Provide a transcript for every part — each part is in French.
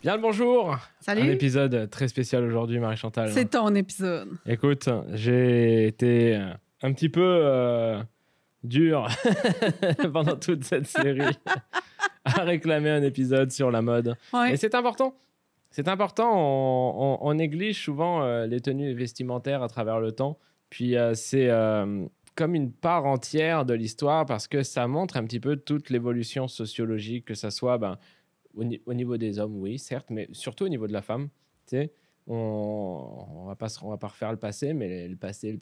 Bien le bonjour. Salut. Un épisode très spécial aujourd'hui, Marie-Chantal. C'est ton épisode. Écoute, j'ai été un petit peu dur pendant toute cette série à réclamer un épisode sur la mode. Ouais. Et c'est important. C'est important. On néglige souvent les tenues vestimentaires à travers le temps. Puis c'est comme une part entière de l'histoire parce que ça montre un petit peu toute l'évolution sociologique, que ça soit au niveau des hommes, oui, certes, mais surtout au niveau de la femme. Tu sais, on va pas refaire le passé, mais le passé.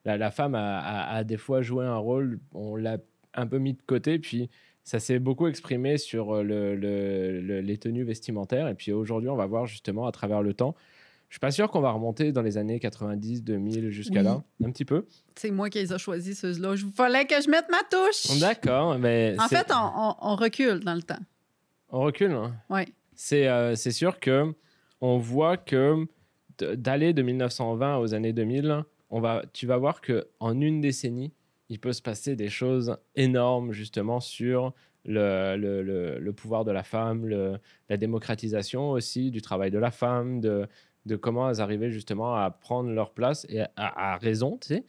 La femme a des fois joué un rôle, on l'a un peu mis de côté, puis ça s'est beaucoup exprimé sur les tenues vestimentaires. Et puis aujourd'hui, on va voir justement à travers le temps. Je suis pas sûr qu'on va remonter dans les années 90, 2000 jusqu'à là, un petit peu. C'est moi qui les ai choisis, ceux-là. Il fallait que je mette ma touche. D'accord, mais En fait, on recule dans le temps. On recule, hein? Oui. C'est sûr que on voit que d'aller de 1920 aux années 2000, tu vas voir qu'en une décennie, il peut se passer des choses énormes justement sur le pouvoir de la femme, la démocratisation aussi du travail de la femme, de comment elles arrivaient justement à prendre leur place et à raison, tu sais.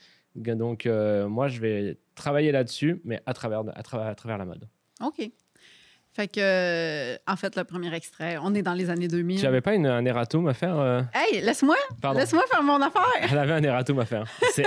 Donc, moi, je vais travailler là-dessus, mais à travers la mode. OK. Fait que, en fait, le premier extrait, on est dans les années 2000. Tu n'avais pas un erratum à faire Hey, laisse-moi faire mon affaire. Elle avait un erratum à faire.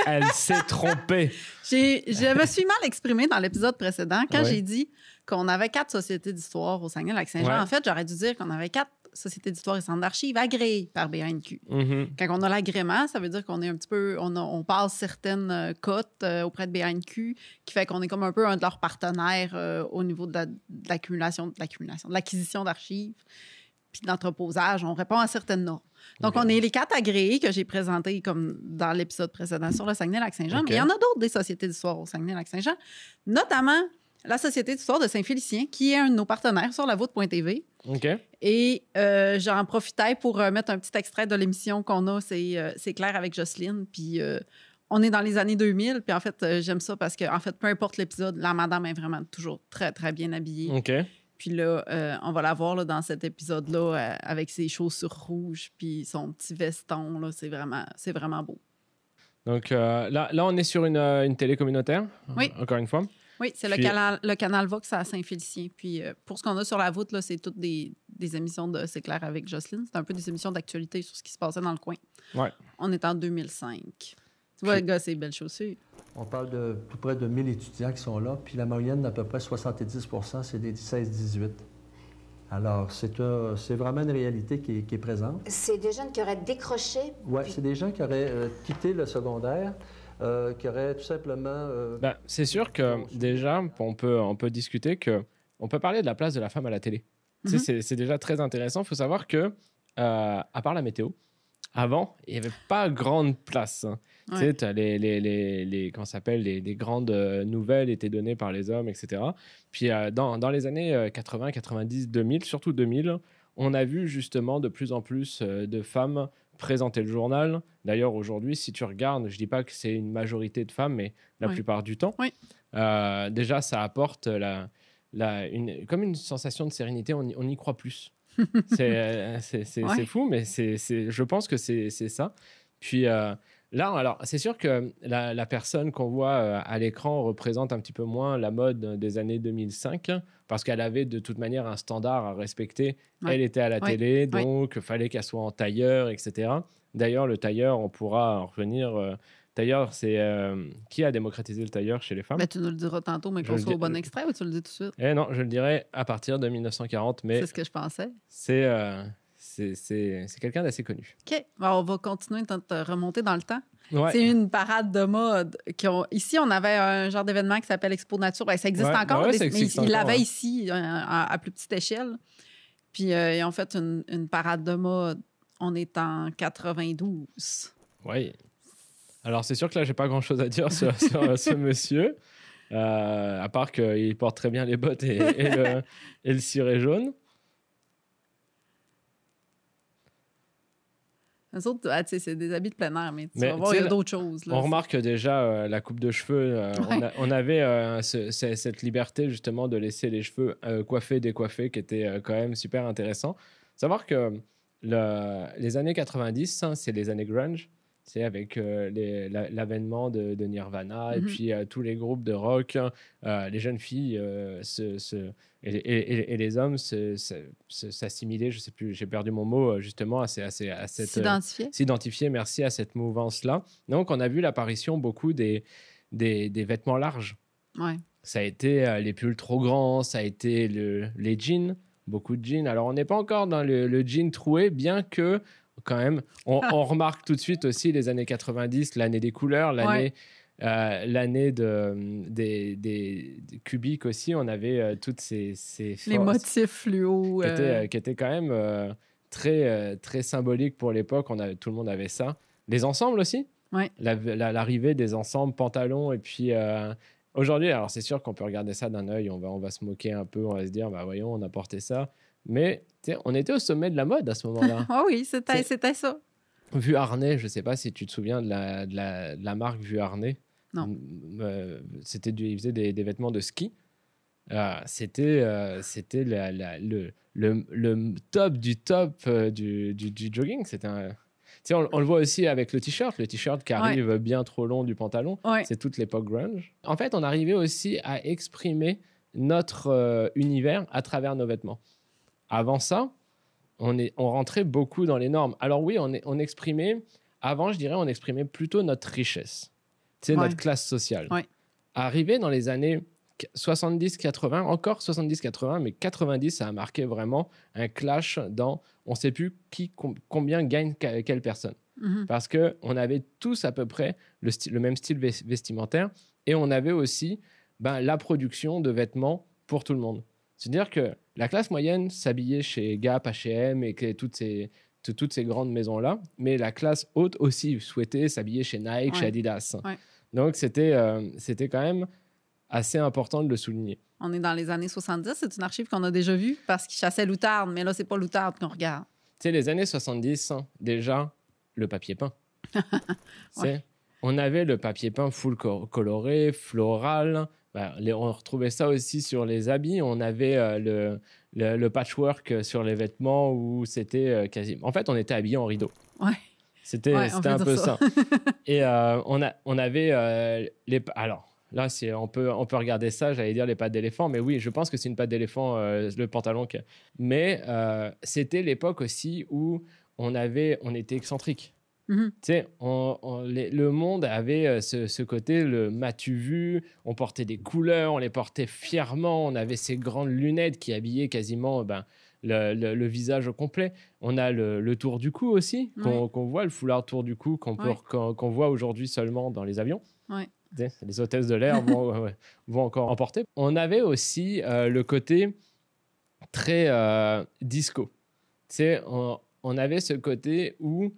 Elle s'est trompée. Je me suis mal exprimée dans l'épisode précédent quand Ouais. j'ai dit qu'on avait 4 sociétés d'histoire au Saguenay-Lac-Saint-Jean. Ouais. En fait, j'aurais dû dire qu'on avait 4 sociétés d'histoire et centres d'archives agréées par BANQ. Mhm. Quand on a l'agrément, ça veut dire qu'on est un petit peu, on passe certaines cotes auprès de BANQ, qui fait qu'on est comme un peu un de leurs partenaires au niveau de l'acquisition d'archives, puis de l'entreposage. On répond à certaines normes. Donc, Okay. on est les 4 agréés que j'ai présentés comme dans l'épisode précédent sur le Saguenay-Lac-Saint-Jean. Okay. Mais il y en a d'autres des sociétés d'histoire au Saguenay-Lac-Saint-Jean, notamment la Société d'histoire de Saint-Félicien, qui est un de nos partenaires sur la voûte.tv. OK. Et j'en profitais pour mettre un petit extrait de l'émission qu'on a, c'est Claire avec Jocelyne. Puis on est dans les années 2000. Puis en fait, j'aime ça parce que, en fait, peu importe l'épisode, la madame est vraiment toujours très, très bien habillée. OK. Puis là, on va la voir là, dans cet épisode-là avec ses chaussures rouges puis son petit veston. Là, c'est vraiment beau. Donc là, on est sur une télé communautaire, Oui. encore une fois. Oui, c'est Puis- le canal Vox à Saint-Félicien. Puis pour ce qu'on a sur la voûte, là, c'est toutes des émissions de C'est clair avec Jocelyne. C'est un peu des émissions d'actualité sur ce qui se passait dans le coin. Ouais. On est en 2005. Tu vois, le gars, c'est belles chaussures. On parle de tout près de 1000 étudiants qui sont là, puis la moyenne d'à peu près 70 c'est des 16-18. Alors, c'est vraiment une réalité qui est présente. C'est des jeunes qui auraient décroché. Oui, puis- c'est des gens qui auraient quitté le secondaire, qui auraient tout simplement... C'est sûr que déjà, on peut discuter on peut parler de la place de la femme à la télé. Tu sais, c'est déjà très intéressant. Il faut savoir que, à part la météo, avant, il n'y avait pas grande place. Hein. Ouais. Tu sais, t'as comment ça s'appelle, les grandes nouvelles étaient données par les hommes, etc. Puis dans les années 80, 90, 2000, surtout 2000, on a vu justement de plus en plus de femmes présenter le journal. D'ailleurs, aujourd'hui, si tu regardes, je ne dis pas que c'est une majorité de femmes, mais la Oui. plupart du temps, Oui. déjà, ça apporte comme une sensation de sérénité, on y croit plus. C'est Ouais. fou, mais je pense que c'est ça. Puis là, alors, c'est sûr que la personne qu'on voit à l'écran représente un petit peu moins la mode des années 2005, parce qu'elle avait de toute manière un standard à respecter. Ouais. Elle était à la Ouais. télé, Ouais. donc il fallait qu'elle soit en tailleur, etc. D'ailleurs, le tailleur, on pourra en revenir. Tailleur, c'est qui a démocratisé le tailleur chez les femmes? Ben, tu nous le diras tantôt, mais Je qu'on le soit au dis- bon extrait ou tu le dis tout de suite? Eh non, je le dirais à partir de 1940, mais C'est ce que je pensais. c'est quelqu'un d'assez connu. OK. Ben, on va continuer de remonter dans le temps. Ouais. C'est une parade de mode. Ici, on avait un genre d'événement qui s'appelle Expo Nature. Ben, ça existe Ouais, encore, ouais, mais ça existe ils encore, l'avaient ouais. ici à plus petite échelle. Puis ils ont fait une parade de mode. On est en 92. Oui. Alors, c'est sûr que là, j'ai pas grand-chose à dire sur ce monsieur, à part qu'il porte très bien les bottes et le ciré jaune. Eux autres, tu sais, c'est des habits de plein air, mais tu Mais, vas voir, tu il y sais, a d'autres choses. Là. On remarque déjà la coupe de cheveux. Ouais. On avait cette liberté, justement, de laisser les cheveux coiffés, décoiffés, qui était quand même super intéressant. Savoir que les années 90, hein, c'est les années grunge. C'est avec l'avènement de Nirvana et puis tous les groupes de rock, les jeunes filles et les hommes s'assimilaient, je sais plus, j'ai perdu mon mot, justement, à cette... S'identifier, merci, à cette mouvance-là. Donc, on a vu l'apparition beaucoup des vêtements larges. Ouais. Ça a été les pulls trop grands, ça a été les jeans, beaucoup de jeans. Alors, on n'est pas encore dans le jean troué, bien que quand même, on remarque tout de suite aussi les années 90, l'année des couleurs, l'année des cubiques aussi. On avait toutes ces les motifs fluo. Qui étaient quand même très symboliques pour l'époque. Tout le monde avait ça. Les ensembles aussi. Ouais. L'arrivée des ensembles, pantalons. Et puis aujourd'hui, alors c'est sûr qu'on peut regarder ça d'un œil. On va se moquer un peu. On va se dire, bah voyons, on a porté ça. Mais on était au sommet de la mode à ce moment-là. Oh oui, c'était ça. Vuarnet, je ne sais pas si tu te souviens de la marque Vuarnet. Non. Ils faisaient des vêtements de ski. C'était le top du top du jogging. On le voit aussi avec le t-shirt qui arrive bien trop long du pantalon. Ouais. C'est toute l'époque grunge. En fait, on arrivait aussi à exprimer notre univers à travers nos vêtements. Avant ça, on rentrait beaucoup dans les normes. Alors oui, on exprimait, avant, je dirais, on exprimait plutôt notre richesse, notre classe sociale. Ouais. Arrivé dans les années 70-80, encore 70-80, mais 90, ça a marqué vraiment un clash dans, on ne sait plus combien gagne quelle personne. Parce qu'on avait tous à peu près le même style vestimentaire et on avait aussi la production de vêtements pour tout le monde. C'est-à-dire que la classe moyenne s'habillait chez Gap, H&M et toutes ces grandes maisons-là, mais la classe haute aussi souhaitait s'habiller chez Nike, chez Adidas. Ouais. Donc, c'était quand même assez important de le souligner. On est dans les années 70, c'est une archive qu'on a déjà vue parce qu'ils chassaient l'outarde, mais là, c'est pas l'outarde qu'on regarde. Tu sais, les années 70, déjà, le papier peint. On avait le papier peint full coloré, floral. On retrouvait ça aussi sur les habits. On avait le patchwork sur les vêtements où c'était quasiment... En fait, on était habillés en rideau. Ouais. C'était un peu ça. Et on avait les... Alors, là, on peut regarder ça. J'allais dire les pattes d'éléphant. Mais oui, je pense que c'est une patte d'éléphant, le pantalon. Mais c'était l'époque aussi où on était excentrique. Tu sais, le monde avait ce côté, le m'as-tu vu, on portait des couleurs, on les portait fièrement, on avait ces grandes lunettes qui habillaient quasiment le visage au complet. On a le tour du cou aussi, qu'on voit, le foulard tour du cou, qu'on voit aujourd'hui seulement dans les avions. Ouais. Les hôtesses de l'air vont encore en porter. On avait aussi le côté très disco. Tu sais, on avait ce côté où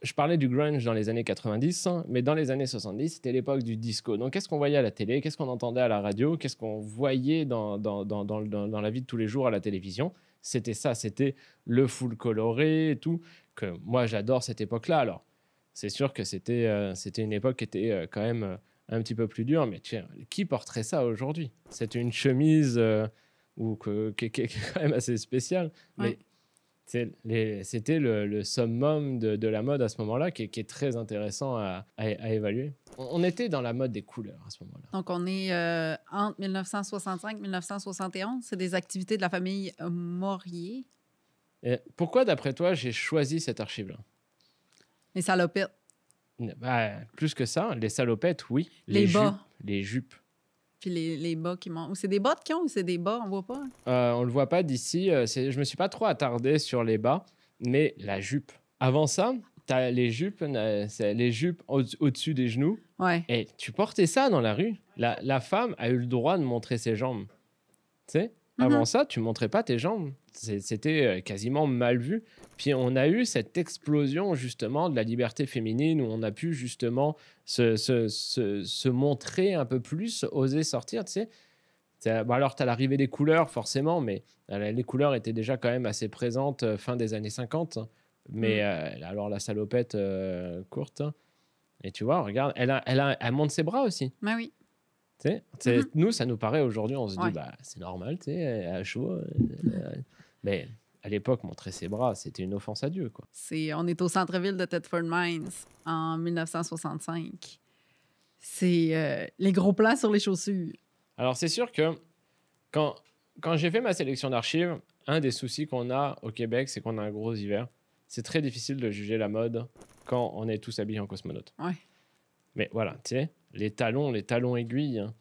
je parlais du grunge dans les années 90, mais dans les années 70, c'était l'époque du disco. Donc, qu'est-ce qu'on voyait à la télé? Qu'est-ce qu'on entendait à la radio? Qu'est-ce qu'on voyait dans la vie de tous les jours à la télévision? C'était ça, c'était le full coloré et tout, que moi, j'adore cette époque-là. Alors, c'est sûr que c'était une époque qui était quand même un petit peu plus dure, mais tiens, qui porterait ça aujourd'hui? C'était une chemise qui est quand même assez spéciale, mais... C'était le summum de la mode à ce moment-là qui est très intéressant à évaluer. On était dans la mode des couleurs à ce moment-là. Donc, on est entre 1965 et 1971. C'est des activités de la famille Morier. Et pourquoi, d'après toi, j'ai choisi cette archive-là? Les salopettes. Plus que ça, les salopettes, oui. Les bas. Les jupes. Puis les bas qui montent. Ou c'est des bottes qui ont ou c'est des bas? On voit pas. On le voit pas d'ici. Je me suis pas trop attardé sur les bas, mais la jupe. Avant ça, tu as les jupes au-dessus des genoux. Ouais. Et tu portais ça dans la rue. La femme a eu le droit de montrer ses jambes. Tu sais, avant ça, tu montrais pas tes jambes. C'était quasiment mal vu. Puis on a eu cette explosion justement de la liberté féminine où on a pu justement se montrer un peu plus, oser sortir, tu sais. Alors, tu as l'arrivée des couleurs, forcément, mais les couleurs étaient déjà quand même assez présentes fin des années 50. Mais alors, la salopette courte. Et tu vois, regarde, elle monte ses bras aussi. Ben oui. Nous, ça nous paraît aujourd'hui, on se dit, c'est normal, tu sais, elle a chaud. Mais à l'époque, montrer ses bras, c'était une offense à Dieu, quoi. On est au centre-ville de Thetford Mines en 1965. C'est les gros plans sur les chaussures. Alors, c'est sûr que quand j'ai fait ma sélection d'archives, un des soucis qu'on a au Québec, c'est qu'on a un gros hiver. C'est très difficile de juger la mode quand on est tous habillés en cosmonaute. Ouais. Mais voilà, tu sais, les talons aiguilles. Hein.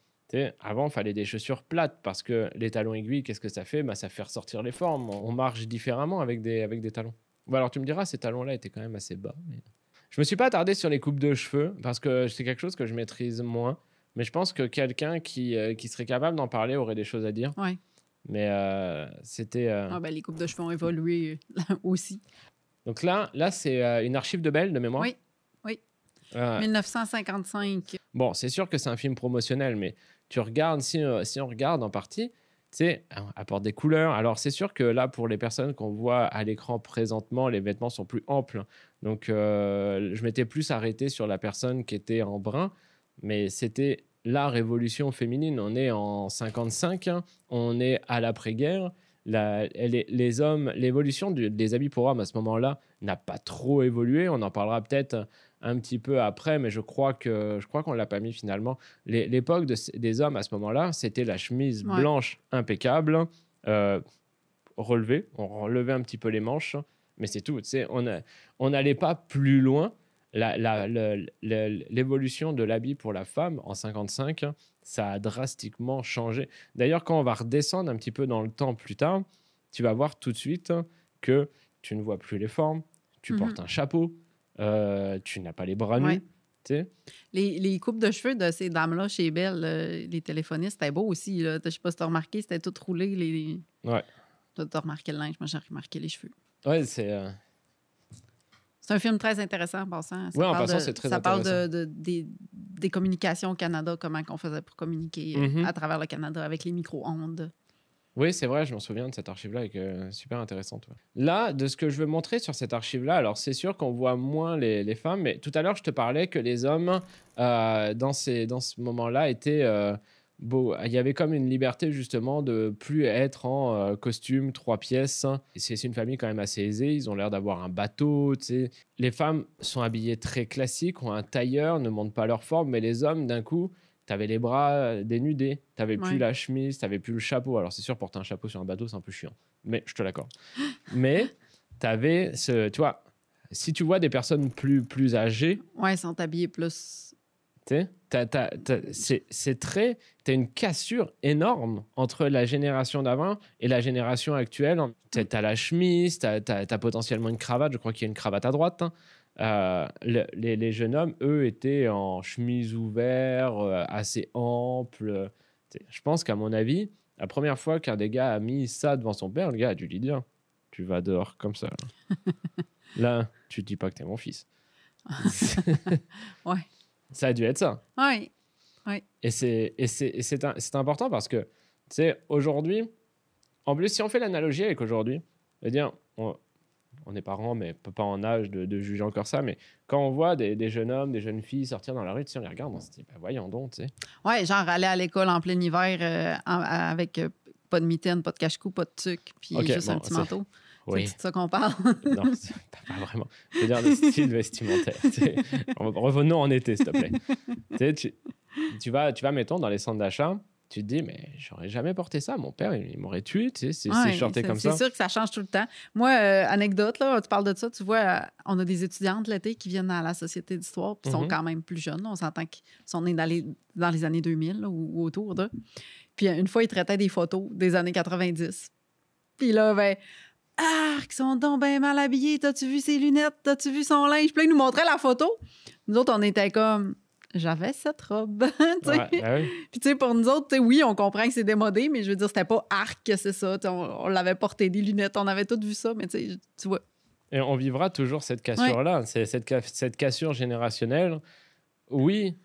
Avant, il fallait des chaussures plates parce que les talons aiguilles, qu'est-ce que ça fait? Ça fait ressortir les formes. On marche différemment avec des talons. Bon, alors tu me diras, ces talons-là étaient quand même assez bas. Mais... Je me suis pas attardé sur les coupes de cheveux parce que c'est quelque chose que je maîtrise moins. Mais je pense que quelqu'un qui serait capable d'en parler aurait des choses à dire. Ouais. Mais c'était... Les coupes de cheveux ont évolué aussi. Donc là c'est une archive de Belle, de mémoire. Oui. 1955. Bon, c'est sûr que c'est un film promotionnel, mais tu regardes, si on regarde en partie, tu sais, apporte des couleurs. Alors, c'est sûr que là, pour les personnes qu'on voit à l'écran présentement, les vêtements sont plus amples. Donc, je m'étais plus arrêté sur la personne qui était en brun, mais c'était la révolution féminine. On est en 55, hein, on est à l'après-guerre. Les hommes, l'évolution des habits pour hommes à ce moment-là n'a pas trop évolué. On en parlera peut-être un petit peu après, mais je crois qu'on l'a pas mis finalement. L'époque des hommes à ce moment-là, c'était la chemise blanche impeccable, relevée. On relevait un petit peu les manches, mais c'est tout. Tu sais, on n'allait pas plus loin. L'évolution de l'habit pour la femme en 55, ça a drastiquement changé. D'ailleurs, quand on va redescendre un petit peu dans le temps plus tard, tu vas voir tout de suite que tu ne vois plus les formes, tu portes un chapeau, tu n'as pas les bras nus. Les coupes de cheveux de ces dames-là chez Belle, les téléphonistes, c'était beau aussi. Là. Je sais pas si tu as remarqué, c'était tout roulé. Ouais. Tu as remarqué le linge, moi j'ai remarqué les cheveux. Ouais, c'est... C'est un film très intéressant en passant. Oui, en passant, c'est très intéressant. Ça parle des communications au Canada, comment on faisait pour communiquer à travers le Canada avec les micro-ondes. Oui, c'est vrai, je m'en souviens de cette archive-là, super intéressante. Ouais. Là, de ce que je veux montrer sur cette archive-là, alors c'est sûr qu'on voit moins les femmes, mais tout à l'heure, je te parlais que les hommes, dans ce moment-là, étaient... il y avait comme une liberté justement de plus être en costume 3 pièces. C'est une famille quand même assez aisée, ils ont l'air d'avoir un bateau. T'sais. Les femmes sont habillées très classiques, ont un tailleur, ne montrent pas leur forme, mais les hommes d'un coup, t'avais les bras dénudés, t'avais plus la chemise, t'avais plus le chapeau. Alors c'est sûr, porter un chapeau sur un bateau, c'est un peu chiant, mais je te l'accorde. Mais t'avais tu vois, si tu vois des personnes plus âgées, ils sont habillés plus. T'as une cassure énorme entre la génération d'avant et la génération actuelle. T'as la chemise, t'as potentiellement une cravate. Je crois qu'il y a une cravate à droite. Hein. Les jeunes hommes, eux, étaient en chemise ouverte, assez ample. Je pense qu'à mon avis, la première fois qu'un des gars a mis ça devant son père, le gars a dû lui dire « Tu vas dehors comme ça. » Là, tu te dis pas que t'es mon fils. Ouais. Ça a dû être ça. Oui. Et c'est important parce que, tu sais, aujourd'hui, en plus, si on fait l'analogie avec aujourd'hui, c'est-à-dire, on est parents, mais pas en âge de juger encore ça, mais quand on voit des jeunes hommes, des jeunes filles sortir dans la rue, tu sais, on les regarde, on se dit, voyons donc, tu sais. Ouais, genre aller à l'école en plein hiver avec pas de mitaine, pas de cache-cou, pas de tuque, puis juste un petit manteau. Oui. C'est de ça qu'on parle. Non, c'est pas vraiment. Je veux dire le style vestimentaire. Revenons en été, s'il te plaît. Tu vas, mettons, dans les centres d'achat, tu te dis, mais j'aurais jamais porté ça. Mon père, il m'aurait tué, tu sais, si je sortais comme ça. C'est sûr que ça change tout le temps. Moi, anecdote, là, tu parles de ça, tu vois, on a des étudiantes l'été qui viennent à la Société d'histoire, puis sont quand même plus jeunes. Là, on s'entend qu'ils sont nés dans les années 2000 là, ou autour de. Puis une fois, ils traitaient des photos des années 90. Puis là, ils sont donc bien mal habillés. T'as-tu vu ses lunettes? T'as-tu vu son linge? Puis là, ils nous montraient la photo. Nous autres, on était comme... J'avais cette robe. Oui. Puis, tu sais, pour nous autres, oui, on comprend que c'est démodé, mais je veux dire, c'était pas arc que c'est ça. On l'avait porté, des lunettes, on avait tous vu ça, mais tu vois. Et on vivra toujours cette cassure-là. C'est cette cassure générationnelle. Oui,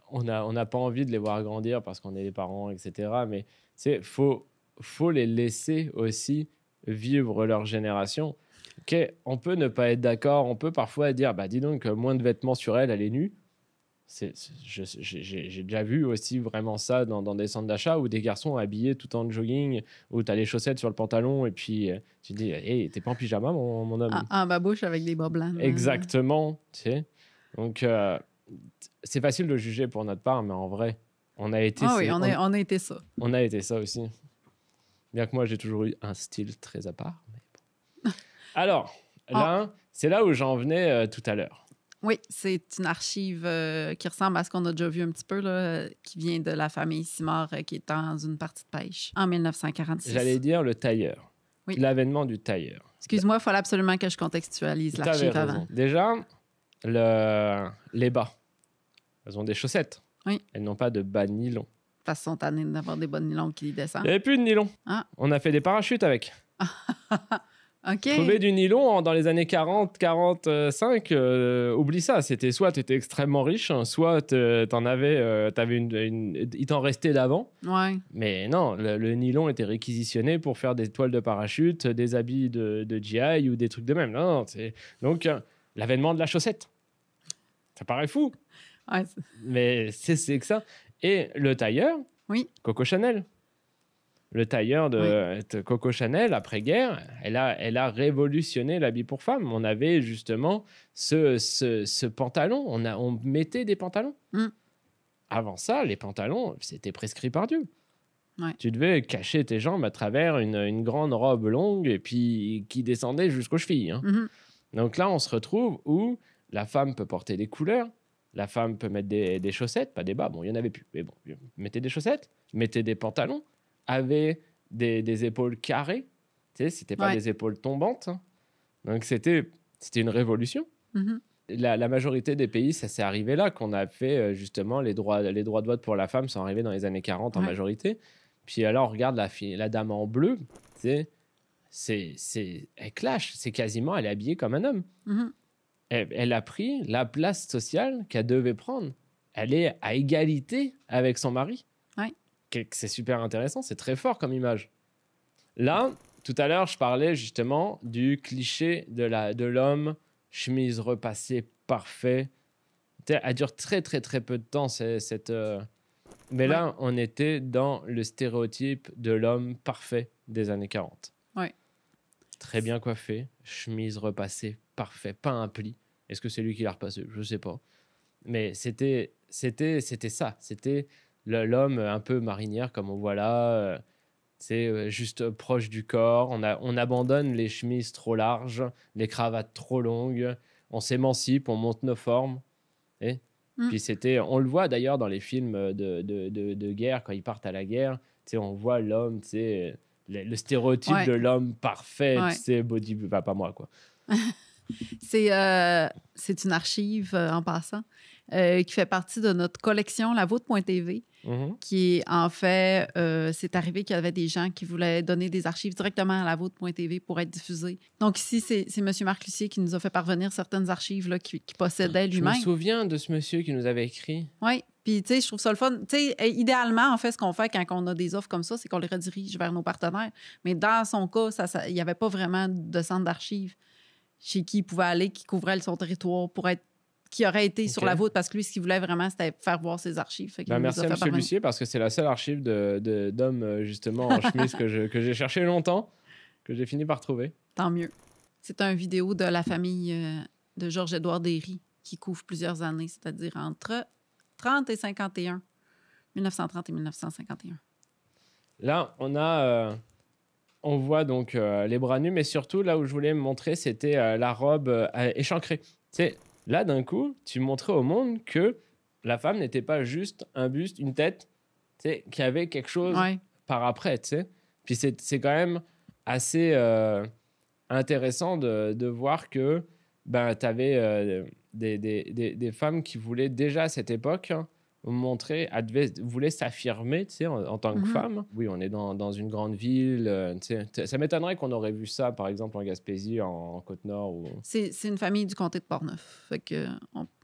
on n'a pas envie de les voir grandir parce qu'on est les parents, etc. Mais, tu sais, faut les laisser aussi vivre leur génération. Okay, on peut ne pas être d'accord, on peut parfois dire dis donc moins de vêtements sur elle est nue. J'ai déjà vu aussi vraiment ça dans des centres d'achat où des garçons habillés tout en jogging, où tu as les chaussettes sur le pantalon et puis tu te dis hey, t'es pas en pyjama mon homme. En babouche avec des bas blancs. Exactement, tu sais. Donc c'est facile de juger pour notre part, mais en vrai, on a été oui, on a été ça. On a été ça aussi. Bien que moi j'ai toujours eu un style très à part. Mais bon. Alors, là, c'est là où j'en venais tout à l'heure. Oui, c'est une archive qui ressemble à ce qu'on a déjà vu un petit peu, là, qui vient de la famille Simard, qui est dans une partie de pêche en 1946. J'allais dire le tailleur. Oui. L'avènement du tailleur. Excuse-moi, il fallait absolument que je contextualise l'archive avant. Déjà, les bas, elles ont des chaussettes. Oui. Elles n'ont pas de bas de nylon. Parce qu'ils sont tannés d'avoir des bas de nylon qui descendent. Il n'y avait plus de nylon. Ah. On a fait des parachutes avec. OK. Trouver du nylon dans les années 40, 45, oublie ça. C'était soit tu étais extrêmement riche, soit t'en avais, il t'en restait d'avant. Ouais. Mais non, le nylon était réquisitionné pour faire des toiles de parachute, des habits de GI ou des trucs de même. Non, donc, l'avènement de la chaussette. Ça paraît fou. Ouais, mais c'est que ça. Et le tailleur, oui. Coco Chanel. Le tailleur de Coco Chanel, après-guerre, elle a révolutionné l'habit pour femme. On avait justement ce pantalon. On mettait des pantalons. Mm. Avant ça, les pantalons, c'était prescrit par Dieu. Ouais. Tu devais cacher tes jambes à travers une grande robe longue et puis qui descendait jusqu'aux chevilles. Hein. Mm-hmm. Donc là, on se retrouve où la femme peut porter des couleurs. La femme peut mettre des chaussettes, pas des bas. Bon, il n'y en avait plus. Mais bon, mettez des chaussettes, mettez des pantalons. Avait des épaules carrées, tu sais, c'était pas des épaules tombantes. Hein. Donc c'était une révolution. Mm-hmm. La majorité des pays, ça s'est arrivé là, qu'on a fait justement les droits de vote pour la femme sont arrivés dans les années 40 en majorité. Puis alors, on regarde la dame en bleu, tu sais, elle clash, c'est quasiment, elle est habillée comme un homme. Mm-hmm. Elle a pris la place sociale qu'elle devait prendre. Elle est à égalité avec son mari. C'est super intéressant, c'est très fort comme image. Là, tout à l'heure, je parlais justement du cliché de l'homme, chemise repassée, parfait. Elle dure très, très, très peu de temps, mais là, on était dans le stéréotype de l'homme parfait des années 40. Ouais. Très bien coiffé, chemise repassée, parfait, pas un pli. Est-ce que c'est lui qui l'a repassé? Je ne sais pas. Mais c'était ça. C'était l'homme un peu marinière, comme on voit là. C'est juste proche du corps. On abandonne les chemises trop larges, les cravates trop longues. On s'émancipe, on monte nos formes. Puis on le voit d'ailleurs dans les films de guerre, quand ils partent à la guerre. On voit l'homme, le stéréotype de l'homme parfait, body, pas moi, quoi. C'est une archive, en passant, qui fait partie de notre collection La Vôtre.tv, qui est, en fait, c'est arrivé qu'il y avait des gens qui voulaient donner des archives directement à La Vôtre.tv pour être diffusées. Donc ici, c'est M. Marc Lucier qui nous a fait parvenir certaines archives là, qu'il possédait lui-même. Je me souviens de ce monsieur qui nous avait écrit. Oui, puis tu sais, je trouve ça le fun. Tu sais, idéalement, en fait, ce qu'on fait quand on a des offres comme ça, c'est qu'on les redirige vers nos partenaires. Mais dans son cas, il n'y avait pas vraiment de centre d'archives chez qui il pouvait aller, qui couvrait son territoire qui aurait été sur la vôtre, parce que lui, ce qu'il voulait vraiment, c'était faire voir ses archives. Merci à M. Lucier, parce que c'est la seule archive d'hommes, justement, en chemise que j'ai cherché longtemps, que j'ai fini par trouver. Tant mieux. C'est une vidéo de la famille de Georges-Édouard Derry, qui couvre plusieurs années, c'est-à-dire entre 30 et 51. 1930 et 1951. Là, on voit donc les bras nus, mais surtout, là où je voulais me montrer, c'était la robe échancrée. Tu sais, là, d'un coup, tu montrais au monde que la femme n'était pas juste un buste, une tête, tu sais, qu'il y avait quelque chose par après, tu sais. Puis c'est quand même assez intéressant de voir que tu avais des femmes qui voulaient déjà à cette époque montrer, voulait s'affirmer, tu sais, en tant que femme. Oui, on est dans une grande ville. Tu sais, ça m'étonnerait qu'on aurait vu ça, par exemple, en Gaspésie, en Côte-Nord. C'est une famille du comté de Portneuf. Fait que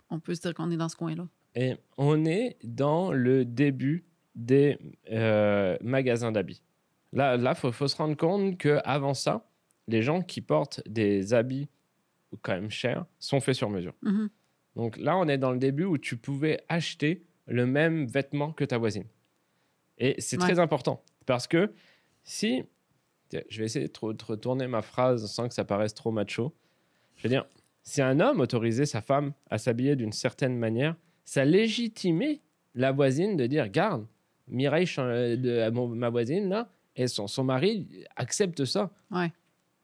on peut se dire qu'on est dans ce coin-là. Et on est dans le début des magasins d'habits. Là, faut se rendre compte qu'avant ça, les gens qui portent des habits quand même chers sont faits sur mesure. Donc là, on est dans le début où tu pouvais acheter le même vêtement que ta voisine. Et c'est très important parce que si... Je vais essayer de retourner ma phrase sans que ça paraisse trop macho. Je veux dire, si un homme autorisait sa femme à s'habiller d'une certaine manière, ça légitimait la voisine de dire, garde, Mireille, ma voisine, là, et son mari accepte ça. Ouais.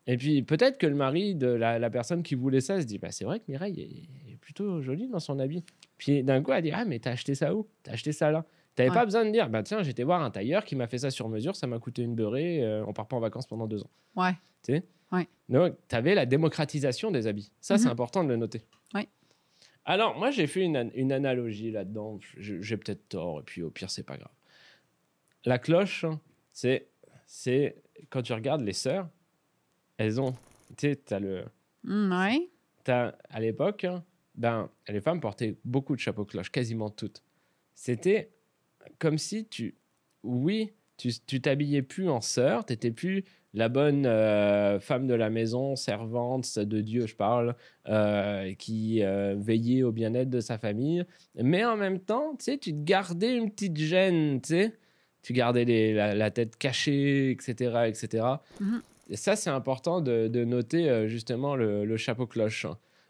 Et puis peut-être que le mari de la personne qui voulait ça se dit, bah, c'est vrai que Mireille est plutôt jolie dans son habit. Puis d'un coup, elle dit, ah, mais t'as acheté ça où? T'as acheté ça là? T'avais pas besoin de dire, bah tiens, j'étais voir un tailleur qui m'a fait ça sur mesure, ça m'a coûté une beurrée, on part pas en vacances pendant 2 ans. Ouais. Tu sais? Ouais. Donc, t'avais la démocratisation des habits. Ça, c'est important de le noter. Ouais. Alors, moi, j'ai fait une analogie là-dedans. J'ai peut-être tort, et puis au pire, c'est pas grave. La cloche, c'est quand tu regardes les sœurs, elles ont, tu sais, t'as le... à l'époque, ben, les femmes portaient beaucoup de chapeaux cloches, quasiment toutes. C'était comme si tu t'habillais plus en sœur, t'étais plus la bonne femme de la maison, servante de Dieu, je parle, qui veillait au bien-être de sa famille. Mais en même temps, tu sais, tu te gardais une petite gêne, tu sais. Tu gardais la tête cachée, etc., etc. Et ça, c'est important de noter justement le chapeau cloche.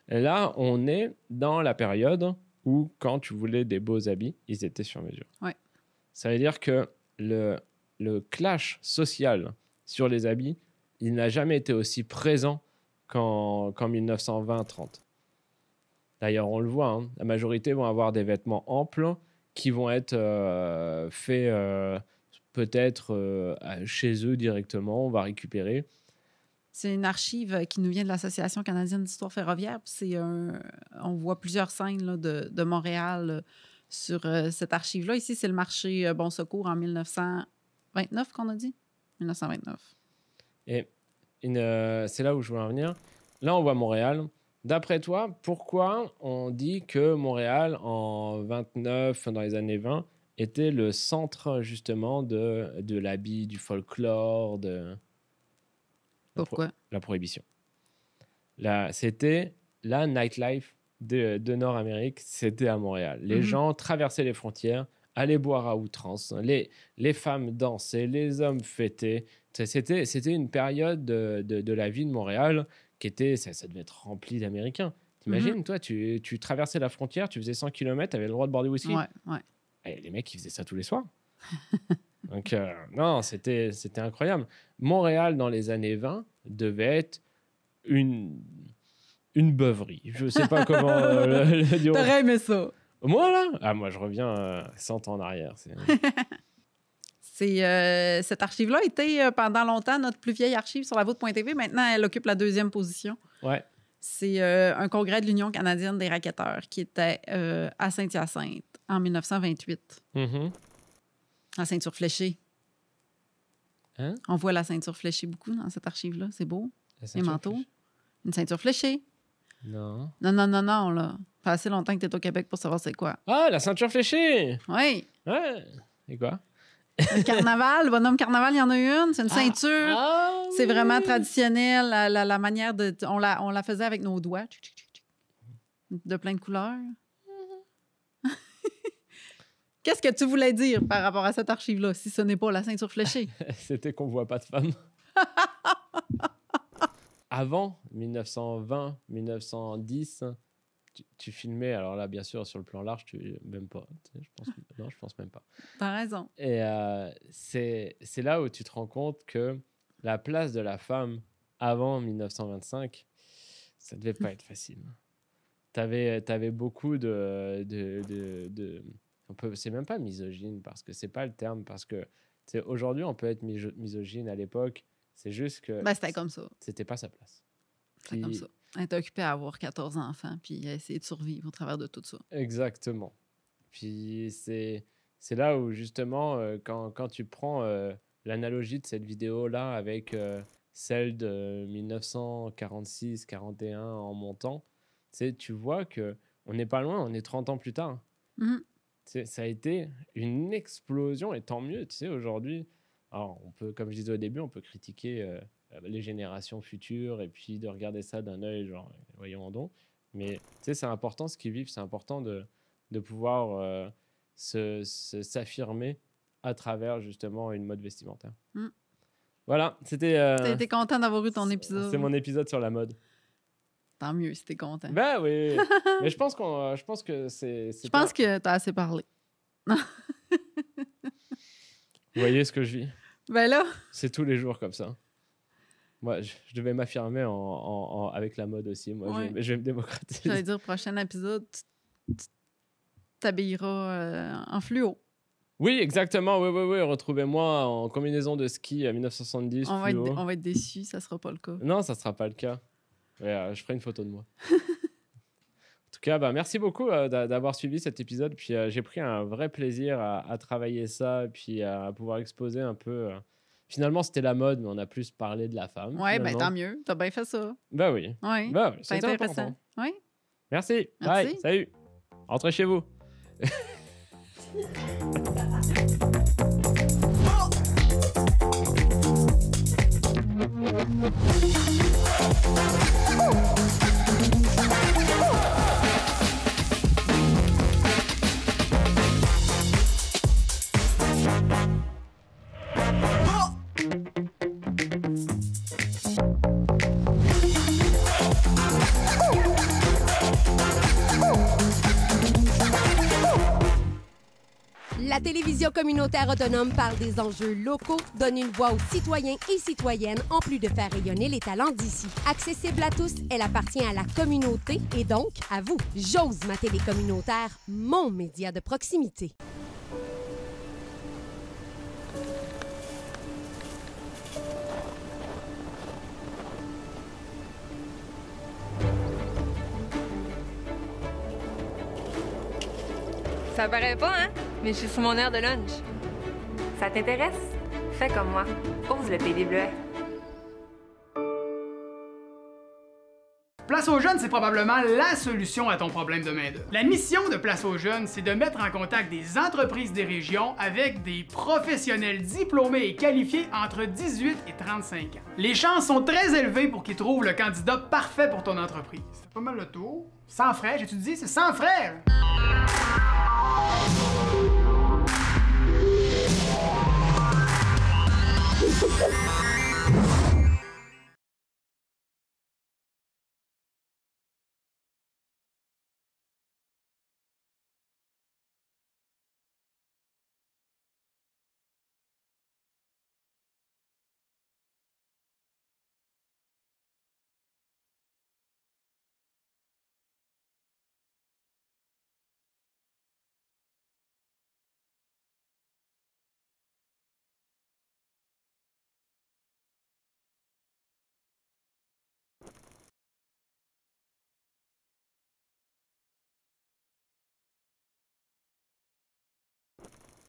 Et là, on est dans la période où, quand tu voulais des beaux habits, ils étaient sur mesure. Ouais. Ça veut dire que le clash social sur les habits, il n'a jamais été aussi présent qu'en 1920-30. D'ailleurs, on le voit, hein, la majorité vont avoir des vêtements amples qui vont être faits peut-être chez eux directement. On va récupérer. C'est une archive qui nous vient de l'Association canadienne d'histoire ferroviaire. On voit plusieurs scènes là, de Montréal sur cette archive-là. Ici, c'est le marché Bon Secours en 1929 qu'on a dit? 1929. Et c'est là où je veux en venir. Là, on voit Montréal. D'après toi, pourquoi on dit que Montréal, en 29, dans les années 20, était le centre justement de l'habit, du folklore, de... Pourquoi? La prohibition. C'était la nightlife de Nord-Amérique, c'était à Montréal. Les gens traversaient les frontières, allaient boire à outrance, les femmes dansaient, les hommes fêtaient. C'était une période de la vie de Montréal qui était, ça devait être rempli d'Américains. T'imagines, toi, tu traversais la frontière, tu faisais 100 km, tu avais le droit de boire du whisky. Ouais. Et les mecs, ils faisaient ça tous les soirs. Donc, non, c'était incroyable. Montréal, dans les années 20, devait être une beuverie. Je ne sais pas comment le dire. T'aurais aimé ça. Moi, là? Moi, je reviens 100 ans en arrière. Cette archive-là était pendant longtemps notre plus vieille archive sur la voûte.tv. Maintenant, elle occupe la 2e position. Ouais. C'est un congrès de l'Union canadienne des racketteurs qui était à Saint-Hyacinthe en 1928. La ceinture fléchée. Hein? On voit la ceinture fléchée beaucoup dans cette archive-là. C'est beau. Les manteaux. Fléchée? Une ceinture fléchée. Non. Non, là. Pas assez longtemps que tu es au Québec pour savoir c'est quoi. Ah, la ceinture fléchée! Oui. Ouais. Et quoi? Le carnaval, le bonhomme carnaval, il y en a une. C'est une ceinture. C'est vraiment traditionnel. La manière de... On la faisait avec nos doigts. De plein de couleurs. Qu'est-ce que tu voulais dire par rapport à cette archive-là, si ce n'est pas la ceinture fléchée? C'était qu'on voit pas de femmes. Avant 1920, 1910, tu filmais, alors là, bien sûr, sur le plan large, même pas. Je pense même pas. T'as raison. Et c'est là où tu te rends compte que la place de la femme avant 1925, ça devait pas être facile. T'avais beaucoup c'est même pas misogyne, parce que c'est pas le terme, parce que aujourd'hui, on peut être misogyne. À l'époque, c'est juste que... C'était comme ça. C'était pas sa place. C'était comme ça. Elle était occupée à avoir 14 enfants, puis à essayer de survivre au travers de tout ça. Exactement. Puis c'est là où, justement, quand tu prends l'analogie de cette vidéo-là avec celle de 1946-41 en montant, tu vois qu'on n'est pas loin, on est 30 ans plus tard. Ça a été une explosion, et tant mieux, aujourd'hui. Alors, comme je disais au début, on peut critiquer les générations futures et puis de regarder ça d'un œil, genre, voyons donc. Mais tu sais, c'est important ce qu'ils vivent, c'est important de pouvoir s'affirmer à travers justement une mode vestimentaire. Voilà, c'était... T'as été content d'avoir eu ton épisode. C'est mon épisode sur la mode. Tant mieux si t'es content. Ben oui, mais je pense que c'est... Je pense que t'as assez parlé. Vous voyez ce que je vis? Ben là... C'est tous les jours comme ça. Moi, je devais m'affirmer avec la mode aussi. Moi, Ouais. je vais me démocratiser. J'allais dire, prochain épisode, tu t'habilleras en fluo. Oui, exactement. Oui. Retrouvez-moi en combinaison de ski à 1970. On fluo. va être déçus, ça sera pas le cas. Non, ça sera pas le cas. Ouais, je ferai une photo de moi. En tout cas, merci beaucoup d'avoir suivi cet épisode. Puis j'ai pris un vrai plaisir à travailler ça, puis à pouvoir exposer un peu. Finalement, c'était la mode, mais on a plus parlé de la femme. Ouais, finalement. tant mieux. T'as bien fait ça. Ben oui. Oui. Ben oui, C'est c'était intéressant. important. Oui. Merci. Merci. Bye. Salut. Rentrez chez vous. La télévision communautaire autonome parle des enjeux locaux, donne une voix aux citoyens et citoyennes, en plus de faire rayonner les talents d'ici. Accessible à tous, elle appartient à la communauté et donc à vous. J'ose ma télé communautaire, mon média de proximité. Ça paraît pas, hein? Mais je suis sur mon heure de lunch. Ça t'intéresse? Fais comme moi. Ose le PD bleuet. Place aux jeunes, c'est probablement la solution à ton problème de main-d'œuvre. La mission de Place aux jeunes, c'est de mettre en contact des entreprises des régions avec des professionnels diplômés et qualifiés entre 18 et 35 ans. Les chances sont très élevées pour qu'ils trouvent le candidat parfait pour ton entreprise. C'est pas mal le tour. Sans frais, j'ai-tu dit? C'est sans frais! Là.